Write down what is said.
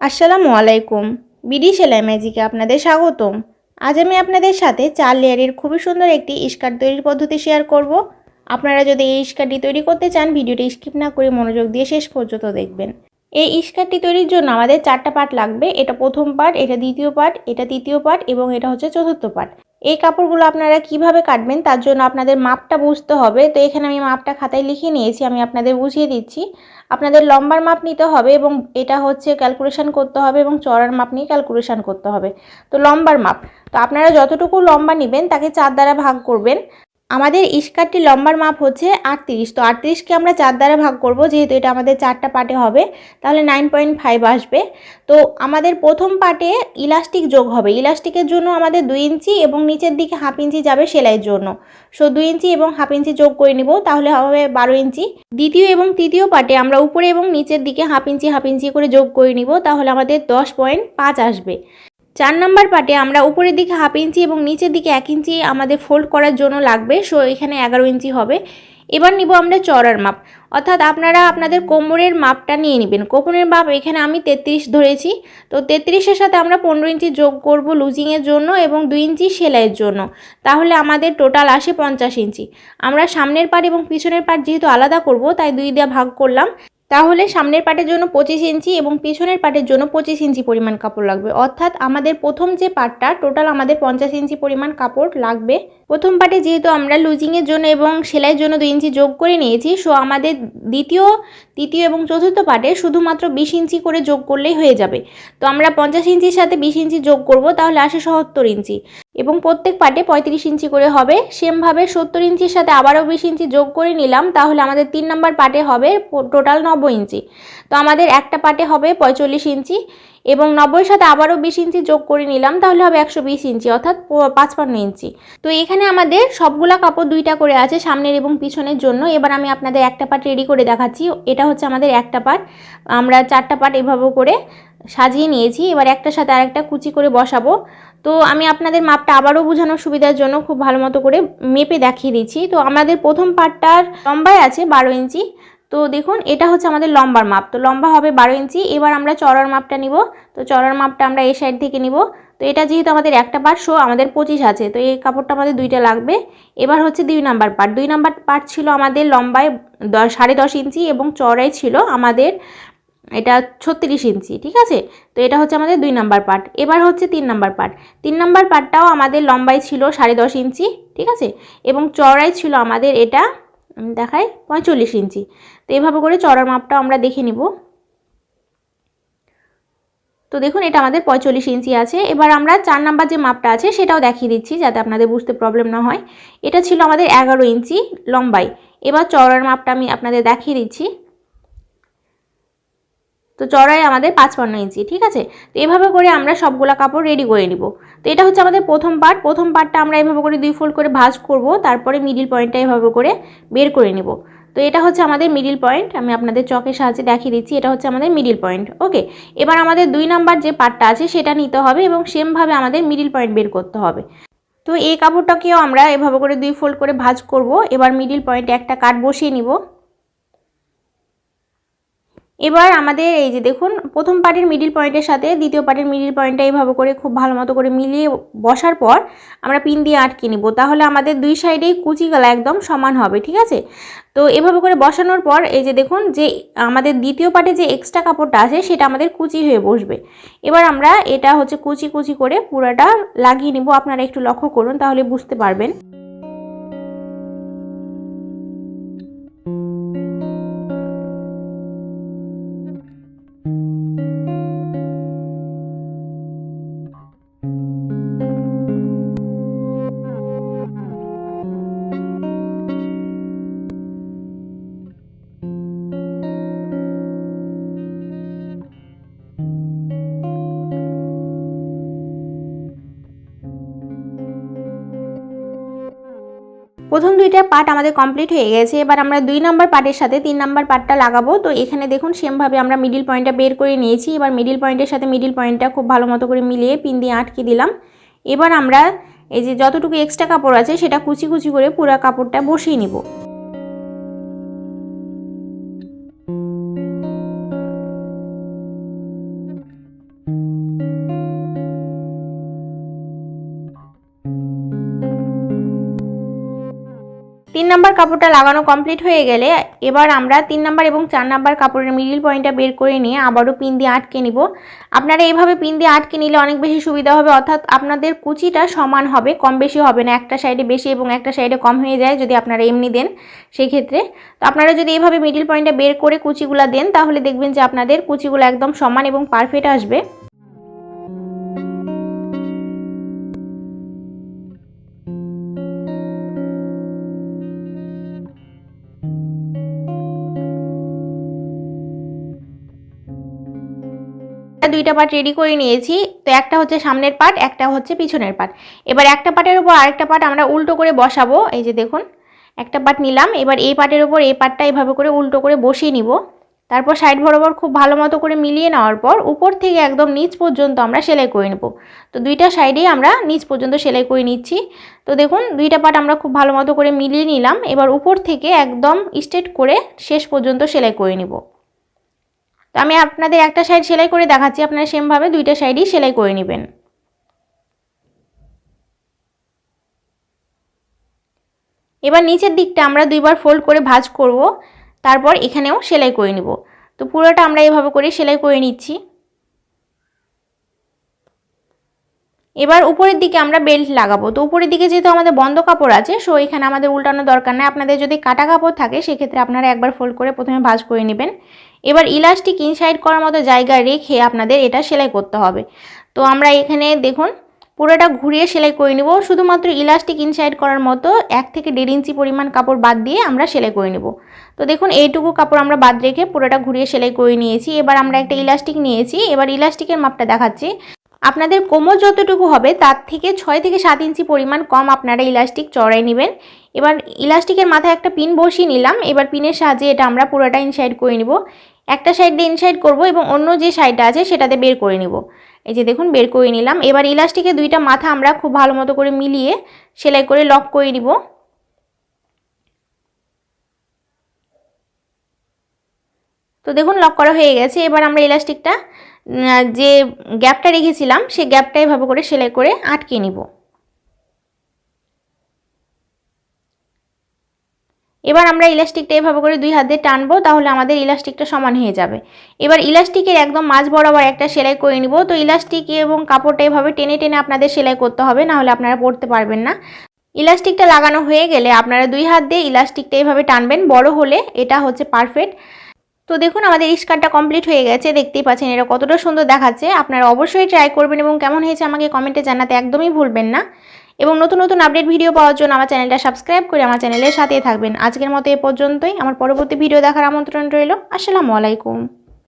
আসসালামু আলাইকুম। বিডি সেলাই ম্যাজিকে আপনাদের স্বাগতম। আজ আমি আপনাদের সাথে 4 লেয়ারের খুবই সুন্দর একটি স্কার্ট তৈরির পদ্ধতি শেয়ার করব। আপনারা যদি এই স্কার্টটি তৈরি করতে চান ভিডিওটি স্কিপ না করে মনোযোগ দিয়ে শেষ পর্যন্ত দেখবেন। এই স্কার্টটি তৈরির জন্য আমাদের 4টা পার্ট লাগবে। এটা প্রথম পার্ট, এটা দ্বিতীয় পার্ট, এটা তৃতীয় পার্ট এবং এটা হচ্ছে চতুর্থ পার্ট। এই কাপড়গুলো আপনারা কিভাবে কাটবেন তার জন্য আপনাদের মাপটা বুঝতে হবে। তো এখানে আমি মাপটা খাতায় লিখে নিয়েছি, আমি আপনাদের বুঝিয়ে দিচ্ছি। আপনাদের লম্বার মাপ নিতে হবে এবং এটা হচ্ছে ক্যালকুলেশন করতে হবে এবং চওড়ার মাপ নিয়ে ক্যালকুলেশন করতে হবে। তো লম্বার মাপ, তো আপনারা যতটুকু লম্বা নেবেন তাকে 4 দ্বারা ভাগ করবেন। আমাদের স্কার্টটির লম্বার মাপ হচ্ছে 38, তো 38কে আমরা 4 দ্বারা ভাগ করব, যেহেতু এটা আমাদের 4টা পার্টে হবে, তাহলে 9.5 আসবে। তো আমাদের প্রথম পার্টে ইলাস্টিক যোগ হবে। ইলাস্টিকের জন্য আমাদের 2 ইঞ্চি এবং নিচের দিকে হাফ ইঞ্চি যাবে সেলাইয়ের জন্য। 2 ইঞ্চি এবং হাফ ইঞ্চি যোগ করে নিব, তাহলে হবে 12 ইঞ্চি। দ্বিতীয় এবং তৃতীয় পার্টে আমরা উপরে এবং নিচের দিকে হাফ ইঞ্চি করে যোগ করে নিব, তাহলে আমাদের 10.5 আসবে। 4 নম্বর পার্টে আমরা উপরের দিকে হাফ ইঞ্চি এবং নিচের দিকে 1 ইঞ্চি আমাদের ফোল্ড করার জন্য লাগবে, এখানে 11 ইঞ্চি হবে। এবার নিব আমরা চওড়ার মাপ, অর্থাৎ আপনারা আপনাদের কোমরের মাপটা নিয়ে নেবেন। কোমরের মাপ এখানে আমি 33 ধরেছি। তো 33-এর সাথে আমরা 15 ইঞ্চি যোগ করব লুজিংয়ের জন্য এবং 2 ইঞ্চি সেলাইয়ের জন্য, তাহলে আমাদের টোটাল আসে 50 ইঞ্চি। আমরা সামনের পার্ট এবং পিছনের পার্ট যেহেতু আলাদা করব তাই 2 দিয়ে ভাগ করলাম। তাহলে সামনের পার্টের জন্য 25 ইঞ্চি এবং পিছনের পার্টের জন্য 25 ইঞ্চি পরিমাণ কাপড় লাগবে, অর্থাৎ আমাদের প্রথম যে পার্টটা টোটাল আমাদের 50 ইঞ্চি পরিমাণ কাপড় লাগবে। প্রথম পার্টে যেহেতু আমরা লুজিংয়ের জন্য এবং সেলাইয়ের জন্য 2 ইঞ্চি যোগ করে নিয়েছি, আমাদের দ্বিতীয়, তৃতীয় এবং চতুর্থ পার্টে শুধুমাত্র 20 ইঞ্চি করে যোগ করলেই হয়ে যাবে। তো আমরা 50 ইঞ্চির সাথে 20 ইঞ্চি যোগ করব, তাহলে আসে 77 ইঞ্চি এবং প্রত্যেক পার্টে 35 ইঞ্চি করে হবে। সেমভাবে 70 ইঞ্চির সাথে আবারও 20 ইঞ্চি যোগ করে নিলাম, তাহলে আমাদের 3 নম্বর পার্টে হবে টোটাল 90 ইঞ্চি। তো আমাদের একটা পার্টে হবে 45 ইঞ্চি এবং 90-এর সাথে আবারও 20 ইঞ্চি যোগ করে নিলাম, তাহলে হবে 120 ইঞ্চি, অর্থাৎ 55 ইঞ্চি। তো এখানে আমাদের সবগুলা কাপড় 2টা করে আছে সামনের এবং পিছনের জন্য। এবার আমি আপনাদের একটা পার্ট রেডি করে দেখাচ্ছি। এটা হচ্ছে আমাদের একটা পার্ট, আমরা 4টা পার্ট এভাবে করে সাজিয়ে নিয়েছি। এবার একটার সাথে আরেকটা কুচি করে বসাবো। তো আমি আপনাদের মাপটা আবারও বোঝানোর সুবিধার জন্য খুব ভালো মতো করে মেপে দেখিয়ে দিচ্ছি। তো আমাদের প্রথম পার্টটার লম্বায় আছে 12 ইঞ্চি। তো দেখুন এটা হচ্ছে আমাদের লম্বার মাপ, তো লম্বা হবে 12 ইঞ্চি। এবার আমরা চওড়ার মাপটা নিব। তো চওড়ার মাপটা আমরা এই সাইড থেকে নিব। তো এটা যেহেতু আমাদের একটা পার্ট, আমাদের 25 আছে, তো এই কাপড়টা আমাদের 2টা লাগবে। এবার হচ্ছে 2 নাম্বার পার্ট। 2 নাম্বার পার্ট ছিল আমাদের লম্বায় 10.5 ইঞ্চি এবং চওড়াই ছিল আমাদের এটা 36 ইঞ্চি, ঠিক আছে। তো এটা হচ্ছে আমাদের 2 নাম্বার পার্ট। এবার হচ্ছে 3 নাম্বার পার্ট। 3 নাম্বার পার্টটাও আমাদের লম্বাই ছিল 10.5 ইঞ্চি, ঠিক আছে, এবং চওড়াই ছিল আমাদের এটা দেখায় 45 ইঞ্চি। তো এইভাবে করে চওড়ার মাপটা আমরা দেখে নিব। তো দেখুন এটা আমাদের 45 ইঞ্চি আছে। এবার আমরা 4 নাম্বার যে মাপটা আছে সেটাও দেখিয়ে দিচ্ছি যাতে আপনাদের বুঝতে প্রবলেম না হয়। এটা ছিল আমাদের 11 ইঞ্চি লম্বাই। এবার চওড়ার মাপটা আমি আপনাদের দেখিয়ে দিচ্ছি। তো চওড়াই আমাদের 55 ইঞ্চি, ঠিক আছে। তো এভাবে করে আমরা সবগুলা কাপড় রেডি করে নিব। তো এটা হচ্ছে আমাদের প্রথম পার্ট। প্রথম পার্টটা আমরা এভাবে করে 2 ফোল্ড করে ভাঁজ করব, তারপরে মিডিল পয়েন্টটা এভাবে করে বের করে নিব। তো এটা হচ্ছে আমাদের মিডিল পয়েন্ট, আমি আপনাদের চকের সাহায্যে দেখিয়ে দিচ্ছি। এটা হচ্ছে আমাদের মিডিল পয়েন্ট, ওকে। এবার আমাদের 2 নাম্বার যে পার্টটা আছে সেটা নিতে হবে এবং সেমভাবে আমাদের মিডিল পয়েন্ট বের করতে হবে। তো এই কাপড়টাকেও আমরা এভাবে করে 2 ফোল্ড করে ভাঁজ করব। এবার মিডিল পয়েন্টে একটা কাট বসিয়ে নিব। এবার আমাদের এই যে দেখুন প্রথম পার্টের মিডিল পয়েন্টের সাথে দ্বিতীয় পার্টের মিডিল পয়েন্টটা এইভাবে করে খুব ভালো মতো করে মিলিয়ে বসার পর আমরা পিন দিয়ে আটকে নিব, তাহলে আমাদের 2 সাইডেই কুচি গলা একদম সমান হবে, ঠিক আছে। তো এভাবে করে বসানোর পর এই যে দেখুন যে আমাদের দ্বিতীয় পার্টে যে এক্সট্রা কাপড়টা আছে সেটা আমাদের কুচি হয়ে বসবে। এবার আমরা এটা হচ্ছে কুচি কুচি করে পুরাটা লাগিয়ে নিব। আপনারা একটু লক্ষ্য করুন তাহলে বুঝতে পারবেন। প্রথম 2টা পার্ট আমাদের কমপ্লিট হয়ে গেছে। এবার আমরা 2 নাম্বার পার্টের সাথে 3 নাম্বার পার্টটা লাগাবো। তো এখানে দেখুন সেমভাবে আমরা মিডিল পয়েন্টটা বের করে নিয়েছি। এবার মিডিল পয়েন্টের সাথে মিডিল পয়েন্টটা খুব ভালো মতো করে মিলিয়ে পিন দিয়ে আটকে দিলাম। এবার আমরা এই যে যতটুকু এক্সট্রা কাপড় আছে সেটা কুচি কুচি করে পুরো কাপড়টা বসিয়ে নিব। 3 নাম্বার কাপড়টা লাগানো কমপ্লিট হয়ে গেলে এবার আমরা 3 নাম্বার এবং 4 নাম্বার কাপড়ের মিডল পয়েন্টটা বের করে নিয়ে আবারও পিন দিয়ে আটকে নিব। আপনারা এইভাবে পিন দিয়ে আটকে নিলে অনেক বেশি সুবিধা হবে, অর্থাৎ আপনাদের কুচিটা সমান হবে, কম বেশি হবে না, একটা সাইডে বেশি এবং একটা সাইডে কম হয়ে যায় যদি আপনারা এমনি দেন সেই ক্ষেত্রে। তো আপনারা যদি এইভাবে মিডল পয়েন্টটা বের করে কুচিগুলা দেন তাহলে দেখবেন যে আপনাদের কুচিগুলো একদম সমান এবং পারফেক্ট আসবে। দুইটা পার্ট রেডি করে নিয়েছি। তো একটা হচ্ছে সামনের পার্ট, একটা হচ্ছে পিছনের পার্ট। এবার একটা পার্টের উপর আরেকটা পার্ট আমরা উল্টো করে বসাবো। এই যে দেখুন একটা পার্ট নিলাম, এবার এই পার্টের উপর এই পার্টটা এইভাবে করে উল্টো করে বসিয়ে নিব। তারপর সাইড বরাবর খুব ভালো মতো করে মিলিয়ে নেওয়ার পর উপর থেকে একদম নিচ পর্যন্ত আমরা সেলাই করে নেব। তো দুইটা সাইডেই আমরা নিচ পর্যন্ত সেলাই করে নিচ্ছি। তো দেখুন দুইটা পার্ট আমরা খুব ভালো মতো করে মিলিয়ে নিলাম। এবার উপর থেকে একদম স্ট্রেট করে শেষ পর্যন্ত সেলাই করে নিব। তো আমি আপনাদের একটা সাইড সেলাই করে দেখাচ্ছি, আপনারা সেমভাবে দুইটা সাইডই সেলাই করে নেবেন। এবার নিচের দিকটা আমরা দুইবার ফোল্ড করে ভাঁজ করব, তারপর এখানেও সেলাই করে নিব। তো পুরোটা আমরা এইভাবে করে সেলাই করে নিচ্ছি। এবার উপরের দিকে আমরা বেল্ট লাগাবো। তো উপরের দিকে যেহেতু আমাদের বন্ধ কাপড় আছে, সো এখানে আমাদের উল্টানো দরকার নেই। আপনাদের যদি কাটা কাপড় থাকে সেক্ষেত্রে আপনারা একবার ফোল্ড করে প্রথমে ভাঁজ করে নেবেন। এবার ইলাস্টিক ইনসাইড করার মতো জায়গা রেখে আপনাদের এটা সেলাই করতে হবে। তো আমরা এখানে দেখুন পুরোটা ঘুরিয়ে সেলাই করে নেব। শুধুমাত্র ইলাস্টিক ইনসাইড করার মতো 1 থেকে 1.5 ইঞ্চি পরিমাণ কাপড় বাদ দিয়ে আমরা সেলাই করে নেব। তো দেখুন এইটুকু কাপড় আমরা বাদ রেখে পুরোটা ঘুরিয়ে সেলাই করে নিয়েছি। এবার আমরা একটা ইলাস্টিক নিয়েছি। এবার ইলাস্টিকের মাপটা দেখাচ্ছি। আপনাদের কোমর যতটুকু হবে তার থেকে 6 থেকে 7 ইঞ্চি পরিমাণ কম আপনারা ইলাস্টিক চড়াই নেবেন। এবার ইলাস্টিকের মাথায় একটা পিন বসিয়ে নিলাম। এবার পিনের সাহায্যে এটা আমরা পুরোটা ইনসাইড করে নিব। একটা সাইড দিয়ে ইনসাইড করব এবং অন্য যে সাইডটা আছে সেটাতে বের করে নিব। এই যে দেখুন বের করে নিলাম। এবার ইলাস্টিকের দুইটা মাথা আমরা খুব ভালো মতো করে মিলিয়ে সেলাই করে লক করে নিব। তো দেখুন লক করা হয়ে গেছে। এবার আমরা ইলাস্টিকটা যে গ্যাপটা রেখেছিলাম সেই গ্যাপটা এভাবে করে সেলাই করে আটকে নিব। এবার আমরা ইলাস্টিকটা এভাবে করে 2 হাত দিয়ে টানবো, তাহলে আমাদের ইলাস্টিকটা সমান হয়ে যাবে। এবার ইলাস্টিকের একদম মাঝ বরাবর একটা সেলাই করে নিব। তো ইলাস্টিক এবং কাপড়টা এভাবে টেনে টেনে আপনাদের সেলাই করতে হবে, না হলে আপনারা পরতে পারবেন না। ইলাস্টিকটা লাগানো হয়ে গেলে আপনারা 2 হাত দিয়ে ইলাস্টিকটা এভাবে টানবেন, বড় হলে এটা হচ্ছে পারফেক্ট। তো দেখুন আমাদের স্কার্টটা কমপ্লিট হয়ে গেছে, দেখতেই পাচ্ছেন এটা কতটা সুন্দর দেখাচ্ছে। আপনারা অবশ্যই ট্রাই করবেন এবং কেমন হয়েছে আমাকে কমেন্টে জানাতে একদমই ভুলবেন না। এবং নতুন নতুন আপডেট ভিডিও পাওয়ার জন্য আমার চ্যানেলটা সাবস্ক্রাইব করে আমার চ্যানেলের সাথেই থাকবেন। আজকের মতো এ পর্যন্তই। আমার পরবর্তী ভিডিও দেখার আমন্ত্রণ রইল। আসসালামু আলাইকুম।